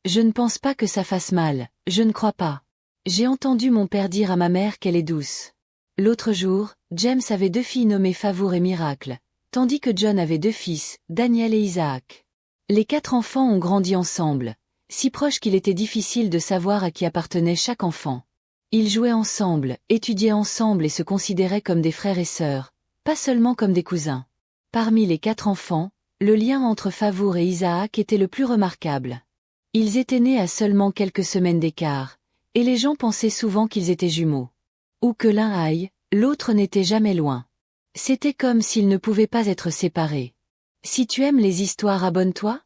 Je ne pense pas que ça fasse mal, je ne crois pas. J'ai entendu mon père dire à ma mère qu'elle est douce. L'autre jour, James avait 2 filles nommées Favour et Miracle, tandis que John avait 2 fils, Daniel et Isaac. Les 4 enfants ont grandi ensemble, si proches qu'il était difficile de savoir à qui appartenait chaque enfant. Ils jouaient ensemble, étudiaient ensemble et se considéraient comme des frères et sœurs, pas seulement comme des cousins. Parmi les 4 enfants, le lien entre Favour et Isaac était le plus remarquable. Ils étaient nés à seulement quelques semaines d'écart, et les gens pensaient souvent qu'ils étaient jumeaux. Où que l'un aille, l'autre n'était jamais loin. C'était comme s'ils ne pouvaient pas être séparés. Si tu aimes les histoires, abonne-toi.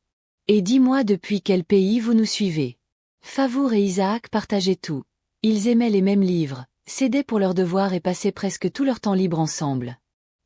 Et dis-moi depuis quel pays vous nous suivez. Favour et Isaac partageaient tout. Ils aimaient les mêmes livres, s'aidaient pour leurs devoirs et passaient presque tout leur temps libre ensemble.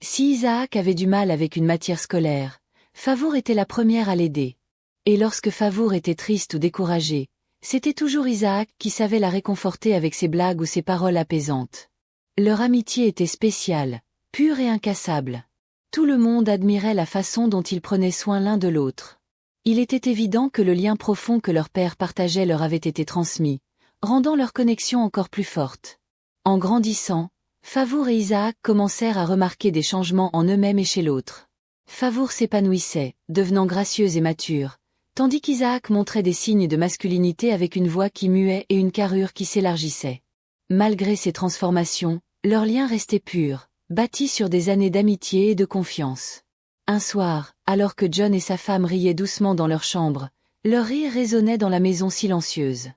Si Isaac avait du mal avec une matière scolaire, Favour était la première à l'aider. Et lorsque Favour était triste ou découragé, c'était toujours Isaac qui savait la réconforter avec ses blagues ou ses paroles apaisantes. Leur amitié était spéciale, pure et incassable. Tout le monde admirait la façon dont ils prenaient soin l'un de l'autre. Il était évident que le lien profond que leur père partageait leur avait été transmis, rendant leur connexion encore plus forte. En grandissant, Favour et Isaac commencèrent à remarquer des changements en eux-mêmes et chez l'autre. Favour s'épanouissait, devenant gracieuse et mature, tandis qu'Isaac montrait des signes de masculinité avec une voix qui muait et une carrure qui s'élargissait. Malgré ces transformations, leur lien restait pur, bâti sur des années d'amitié et de confiance. Un soir, alors que John et sa femme riaient doucement dans leur chambre, leur rire résonnait dans la maison silencieuse.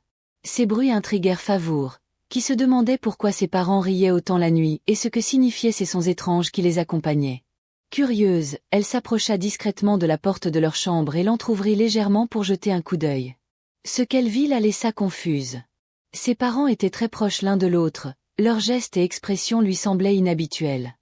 Ces bruits intriguèrent Favour, qui se demandait pourquoi ses parents riaient autant la nuit et ce que signifiaient ces sons étranges qui les accompagnaient. Curieuse, elle s'approcha discrètement de la porte de leur chambre et l'entr'ouvrit légèrement pour jeter un coup d'œil. Ce qu'elle vit la laissa confuse. Ses parents étaient très proches l'un de l'autre, leurs gestes et expressions lui semblaient inhabituels.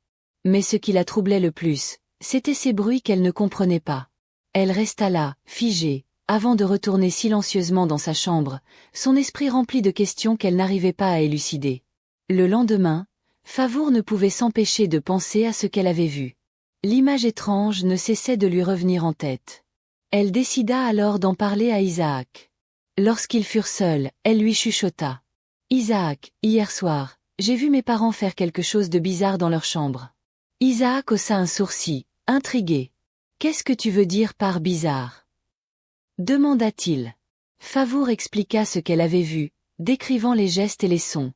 Mais ce qui la troublait le plus, c'étaient ces bruits qu'elle ne comprenait pas. Elle resta là, figée, avant de retourner silencieusement dans sa chambre, son esprit rempli de questions qu'elle n'arrivait pas à élucider. Le lendemain, Favour ne pouvait s'empêcher de penser à ce qu'elle avait vu. L'image étrange ne cessait de lui revenir en tête. Elle décida alors d'en parler à Isaac. Lorsqu'ils furent seuls, elle lui chuchota. « Isaac, hier soir, j'ai vu mes parents faire quelque chose de bizarre dans leur chambre. » Isaac haussa un sourcil, intrigué. « Qu'est-ce que tu veux dire par bizarre ?» demanda-t-il. Favour expliqua ce qu'elle avait vu, décrivant les gestes et les sons.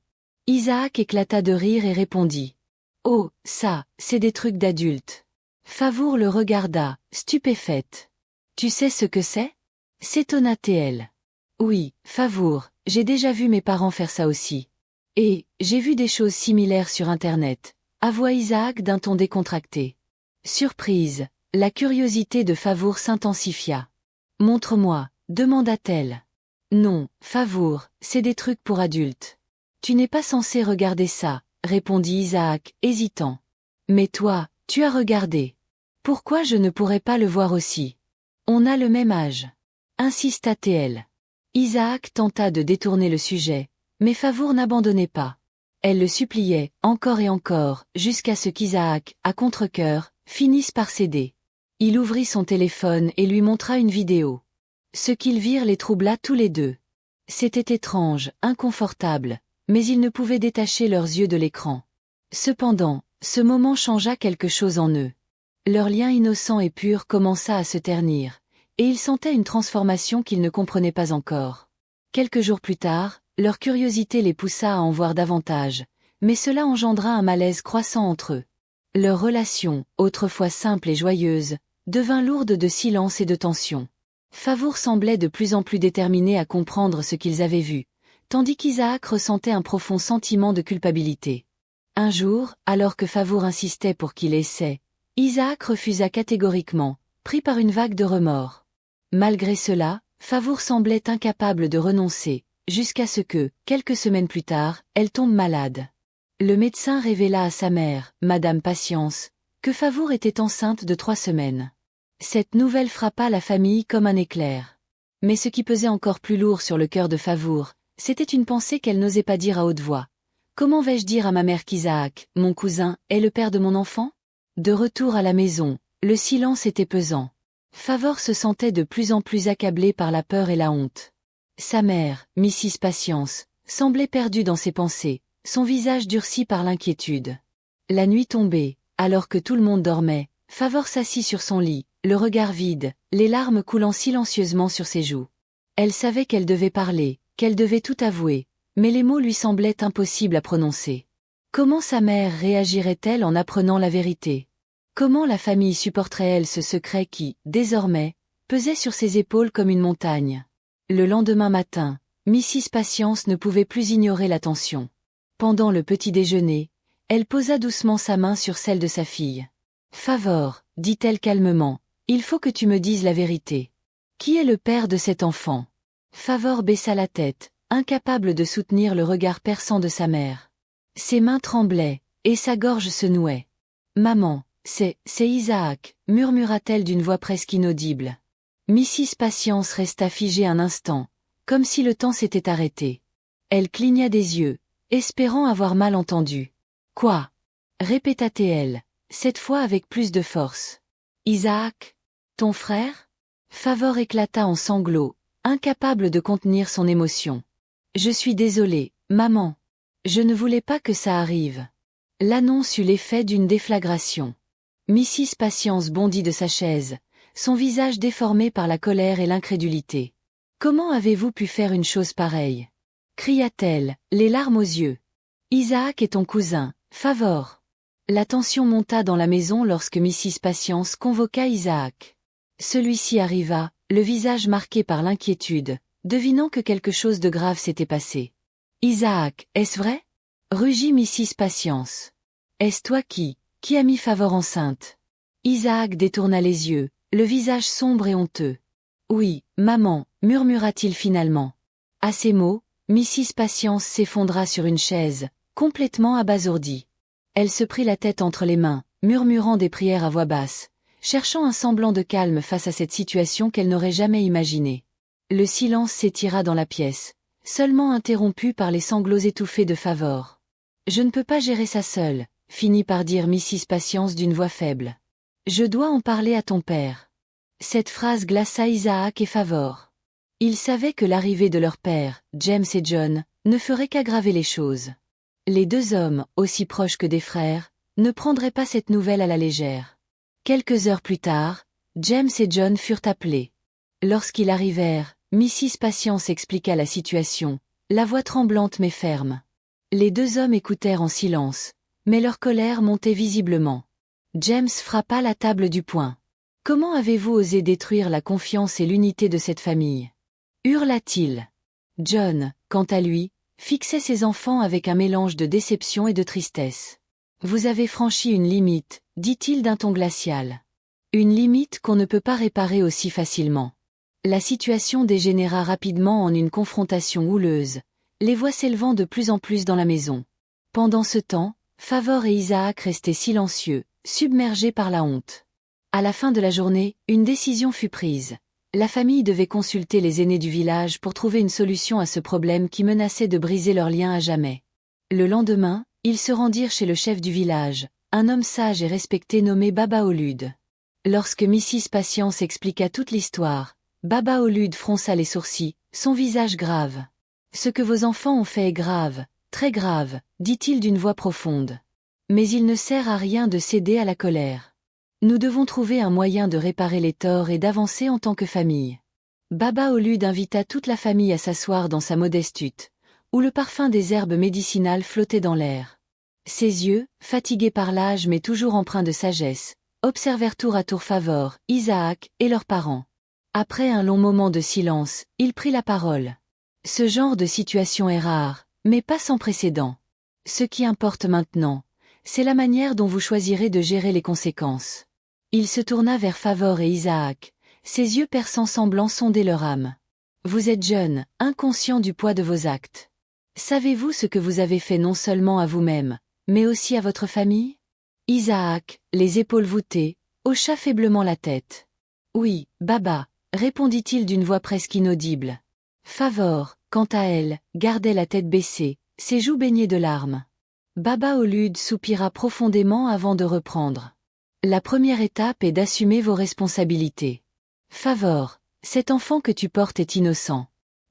Isaac éclata de rire et répondit. « Oh, ça, c'est des trucs d'adultes. » Favour le regarda, stupéfaite. « Tu sais ce que c'est » s'étonna-t-elle. « Oui, Favour, j'ai déjà vu mes parents faire ça aussi. Et, j'ai vu des choses similaires sur Internet, » avoua Isaac d'un ton décontracté. Surprise, la curiosité de Favour s'intensifia. « Montre-moi, » demanda-t-elle. « Non, Favour, c'est des trucs pour adultes. »« Tu n'es pas censé regarder ça, » répondit Isaac, hésitant. « Mais toi, tu as regardé. Pourquoi je ne pourrais pas le voir aussi ? On a le même âge. » insista-t-elle. Isaac tenta de détourner le sujet, mais Favour n'abandonnait pas. Elle le suppliait, encore et encore, jusqu'à ce qu'Isaac, à contre-cœur, finisse par céder. Il ouvrit son téléphone et lui montra une vidéo. Ce qu'ils virent les troubla tous les deux. C'était étrange, inconfortable, mais ils ne pouvaient détacher leurs yeux de l'écran. Cependant, ce moment changea quelque chose en eux. Leur lien innocent et pur commença à se ternir, et ils sentaient une transformation qu'ils ne comprenaient pas encore. Quelques jours plus tard, leur curiosité les poussa à en voir davantage, mais cela engendra un malaise croissant entre eux. Leur relation, autrefois simple et joyeuse, devint lourde de silence et de tension. Favour semblait de plus en plus déterminé à comprendre ce qu'ils avaient vu, tandis qu'Isaac ressentait un profond sentiment de culpabilité. Un jour, alors que Favour insistait pour qu'il essaie, Isaac refusa catégoriquement, pris par une vague de remords. Malgré cela, Favour semblait incapable de renoncer, jusqu'à ce que, quelques semaines plus tard, elle tombe malade. Le médecin révéla à sa mère, Madame Patience, que Favour était enceinte de 3 semaines. Cette nouvelle frappa la famille comme un éclair. Mais ce qui pesait encore plus lourd sur le cœur de Favour, c'était une pensée qu'elle n'osait pas dire à haute voix. Comment vais-je dire à ma mère qu'Isaac, mon cousin, est le père de mon enfant ? De retour à la maison, le silence était pesant. Favour se sentait de plus en plus accablée par la peur et la honte. Sa mère, Mrs. Patience, semblait perdue dans ses pensées, son visage durci par l'inquiétude. La nuit tombait, alors que tout le monde dormait, Favor s'assit sur son lit, le regard vide, les larmes coulant silencieusement sur ses joues. Elle savait qu'elle devait parler, qu'elle devait tout avouer, mais les mots lui semblaient impossibles à prononcer. Comment sa mère réagirait-elle en apprenant la vérité? Comment la famille supporterait-elle ce secret qui, désormais, pesait sur ses épaules comme une montagne? Le lendemain matin, Mrs. Patience ne pouvait plus ignorer l'attention. Pendant le petit déjeuner, elle posa doucement sa main sur celle de sa fille. « Favor, dit-elle calmement, il faut que tu me dises la vérité. Qui est le père de cet enfant ?» Favor baissa la tête, incapable de soutenir le regard perçant de sa mère. Ses mains tremblaient, et sa gorge se nouait. « Maman, c'est Isaac, murmura-t-elle d'une voix presque inaudible. Mrs. Patience resta figée un instant, comme si le temps s'était arrêté. Elle cligna des yeux, espérant avoir mal entendu. « Quoi ?» répéta-t-elle, cette fois avec plus de force. « Isaac? Ton frère ?» Favor éclata en sanglots, incapable de contenir son émotion. « Je suis désolée, maman. Je ne voulais pas que ça arrive. » L'annonce eut l'effet d'une déflagration. Mrs. Patience bondit de sa chaise, son visage déformé par la colère et l'incrédulité. « Comment avez-vous pu faire une chose pareille ?» cria-t-elle, les larmes aux yeux. « Isaac est ton cousin, Favor. » La tension monta dans la maison lorsque Mrs. Patience convoqua Isaac. Celui-ci arriva, le visage marqué par l'inquiétude, devinant que quelque chose de grave s'était passé. « Isaac, est-ce vrai ?» rugit Mrs. Patience. « Est-ce toi qui a mis Favor enceinte ?» Isaac détourna les yeux, le visage sombre et honteux. « Oui, maman, » murmura-t-il finalement. À ces mots, Mrs. Patience s'effondra sur une chaise, complètement abasourdie. Elle se prit la tête entre les mains, murmurant des prières à voix basse, cherchant un semblant de calme face à cette situation qu'elle n'aurait jamais imaginée. Le silence s'étira dans la pièce, seulement interrompu par les sanglots étouffés de Favor. « Je ne peux pas gérer ça seule, » finit par dire Mrs. Patience d'une voix faible. « Je dois en parler à ton père. » Cette phrase glaça Isaac et Favor. Ils savaient que l'arrivée de leur père, James et John, ne ferait qu'aggraver les choses. Les deux hommes, aussi proches que des frères, ne prendraient pas cette nouvelle à la légère. Quelques heures plus tard, James et John furent appelés. Lorsqu'ils arrivèrent, Mrs. Patience expliqua la situation, la voix tremblante mais ferme. Les deux hommes écoutèrent en silence, mais leur colère montait visiblement. James frappa la table du poing. « Comment avez-vous osé détruire la confiance et l'unité de cette famille ?» hurla-t-il. John, quant à lui, fixait ses enfants avec un mélange de déception et de tristesse. « Vous avez franchi une limite, » dit-il d'un ton glacial. « Une limite qu'on ne peut pas réparer aussi facilement. » La situation dégénéra rapidement en une confrontation houleuse, les voix s'élevant de plus en plus dans la maison. Pendant ce temps, Favor et Isaac restaient silencieux, submergés par la honte. À la fin de la journée, une décision fut prise. La famille devait consulter les aînés du village pour trouver une solution à ce problème qui menaçait de briser leur lien à jamais. Le lendemain, ils se rendirent chez le chef du village, un homme sage et respecté nommé Baba Olude. Lorsque Mrs. Patience expliqua toute l'histoire, Baba Olude fronça les sourcils, son visage grave. « Ce que vos enfants ont fait est grave, très grave, » dit-il d'une voix profonde. « Mais il ne sert à rien de céder à la colère. Nous devons trouver un moyen de réparer les torts et d'avancer en tant que famille. » Baba Olude invita toute la famille à s'asseoir dans sa modeste hutte, où le parfum des herbes médicinales flottait dans l'air. Ses yeux, fatigués par l'âge mais toujours empreints de sagesse, observèrent tour à tour Favor, Isaac et leurs parents. Après un long moment de silence, il prit la parole. « Ce genre de situation est rare, mais pas sans précédent. Ce qui importe maintenant, c'est la manière dont vous choisirez de gérer les conséquences. » Il se tourna vers Favor et Isaac, ses yeux perçants semblant sonder leur âme. « Vous êtes jeunes, inconscients du poids de vos actes. Savez-vous ce que vous avez fait non seulement à vous-même, mais aussi à votre famille ?» Isaac, les épaules voûtées, hocha faiblement la tête. « Oui, Baba », répondit-il d'une voix presque inaudible. Favor, quant à elle, gardait la tête baissée, ses joues baignées de larmes. Baba Olude soupira profondément avant de reprendre. « La première étape est d'assumer vos responsabilités. Favor, cet enfant que tu portes est innocent.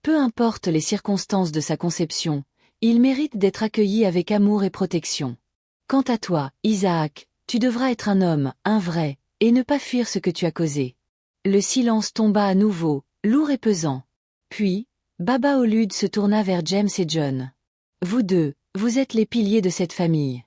Peu importe les circonstances de sa conception, il mérite d'être accueilli avec amour et protection. Quant à toi, Isaac, tu devras être un homme, un vrai, et ne pas fuir ce que tu as causé. Le silence tomba à nouveau, lourd et pesant. Puis, Baba Olude se tourna vers James et John. Vous deux, vous êtes les piliers de cette famille.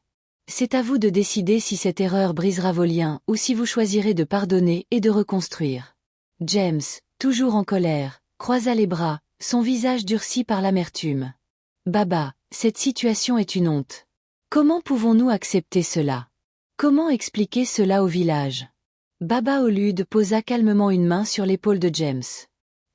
C'est à vous de décider si cette erreur brisera vos liens ou si vous choisirez de pardonner et de reconstruire. James, toujours en colère, croisa les bras, son visage durci par l'amertume. Baba, cette situation est une honte. Comment pouvons-nous accepter cela? Comment expliquer cela au village? Baba Olude posa calmement une main sur l'épaule de James.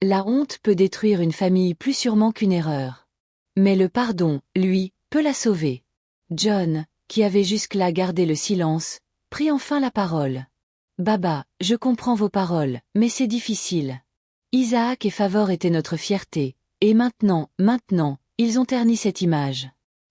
La honte peut détruire une famille plus sûrement qu'une erreur. Mais le pardon, lui, peut la sauver. John, qui avait jusque-là gardé le silence, prit enfin la parole. Baba, je comprends vos paroles, mais c'est difficile. Isaac et Favor étaient notre fierté, et maintenant, ils ont terni cette image.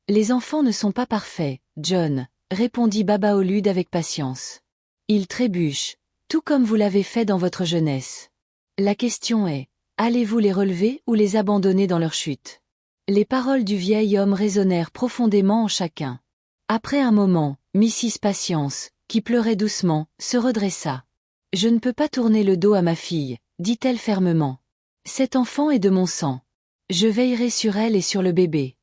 Les enfants ne sont pas parfaits, John, répondit Baba Olude avec patience. Ils trébuchent, tout comme vous l'avez fait dans votre jeunesse. La question est, allez-vous les relever ou les abandonner dans leur chute? Les paroles du vieil homme résonnèrent profondément en chacun. Après un moment, Mrs. Patience, qui pleurait doucement, se redressa. Je ne peux pas tourner le dos à ma fille, dit-elle fermement. Cet enfant est de mon sang. Je veillerai sur elle et sur le bébé.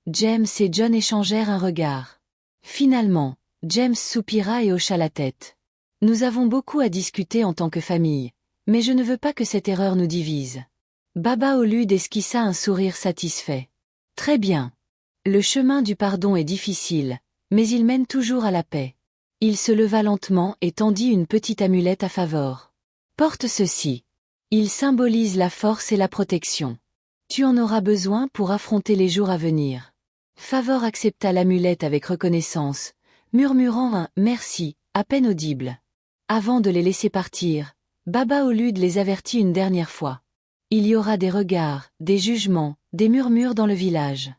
James et John échangèrent un regard. Finalement, James soupira et hocha la tête. Nous avons beaucoup à discuter en tant que famille, mais je ne veux pas que cette erreur nous divise. Baba Olude esquissa un sourire satisfait. Très bien. Le chemin du pardon est difficile, mais il mène toujours à la paix. Il se leva lentement et tendit une petite amulette à Favor. Porte ceci. Il symbolise la force et la protection. Tu en auras besoin pour affronter les jours à venir. Favor accepta l'amulette avec reconnaissance, murmurant un « merci » à peine audible. Avant de les laisser partir, Baba Olude les avertit une dernière fois. Il y aura des regards, des jugements, des murmures dans le village.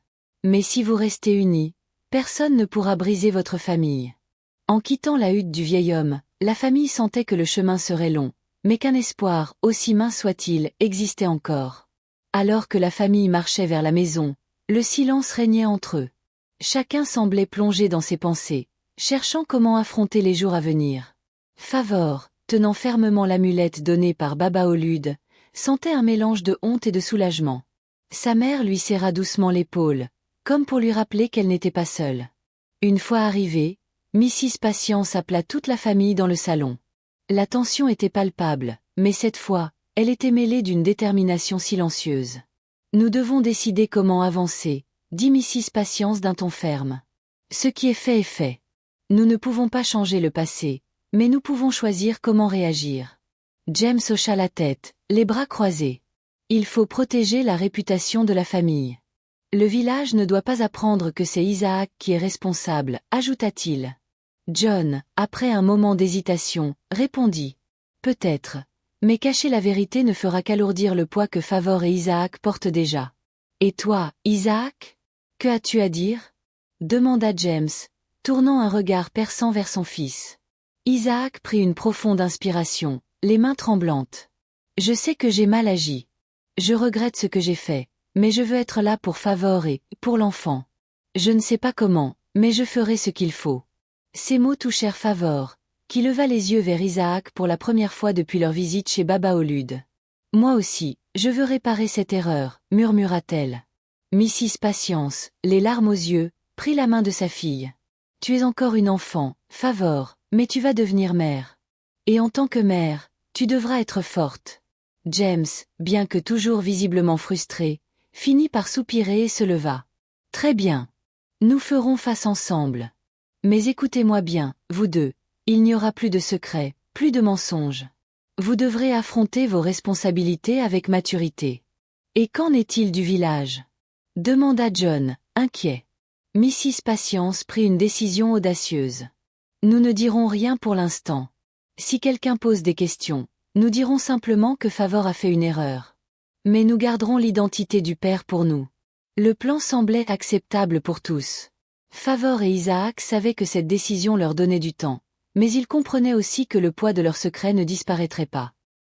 Mais si vous restez unis, personne ne pourra briser votre famille. En quittant la hutte du vieil homme, la famille sentait que le chemin serait long, mais qu'un espoir, aussi mince soit-il, existait encore. Alors que la famille marchait vers la maison, le silence régnait entre eux. Chacun semblait plongé dans ses pensées, cherchant comment affronter les jours à venir. Favor, tenant fermement l'amulette donnée par Baba Olude, sentait un mélange de honte et de soulagement. Sa mère lui serra doucement l'épaule, comme pour lui rappeler qu'elle n'était pas seule. Une fois arrivée, Mrs. Patience appela toute la famille dans le salon. La tension était palpable, mais cette fois, elle était mêlée d'une détermination silencieuse. Nous devons décider comment avancer, dit Mrs. Patience d'un ton ferme. Ce qui est fait est fait. Nous ne pouvons pas changer le passé, mais nous pouvons choisir comment réagir. James hocha la tête, les bras croisés. Il faut protéger la réputation de la famille. Le village ne doit pas apprendre que c'est Isaac qui est responsable, ajouta-t-il. John, après un moment d'hésitation, répondit. Peut-être, mais cacher la vérité ne fera qu'alourdir le poids que Favor et Isaac portent déjà. Et toi, Isaac? Que as-tu à dire? Demanda James, tournant un regard perçant vers son fils. Isaac prit une profonde inspiration, les mains tremblantes. Je sais que j'ai mal agi. Je regrette ce que j'ai fait, mais je veux être là pour Favor et pour l'enfant. Je ne sais pas comment, mais je ferai ce qu'il faut. Ces mots touchèrent Favor, qui leva les yeux vers Isaac pour la première fois depuis leur visite chez Baba Olude. Moi aussi, je veux réparer cette erreur, murmura-t-elle. Mrs. Patience, les larmes aux yeux, prit la main de sa fille. Tu es encore une enfant, Favor, mais tu vas devenir mère. Et en tant que mère, tu devras être forte. James, bien que toujours visiblement frustré, finit par soupirer et se leva. Très bien. Nous ferons face ensemble. Mais écoutez-moi bien, vous deux, il n'y aura plus de secrets, plus de mensonges. Vous devrez affronter vos responsabilités avec maturité. Et qu'en est-il du village? Demanda John, inquiet. Mrs. Patience prit une décision audacieuse. Nous ne dirons rien pour l'instant. Si quelqu'un pose des questions, nous dirons simplement que Favor a fait une erreur. Mais nous garderons l'identité du père pour nous. Le plan semblait acceptable pour tous. Favor et Isaac savaient que cette décision leur donnait du temps, mais ils comprenaient aussi que le poids de leur secret ne disparaîtrait pas.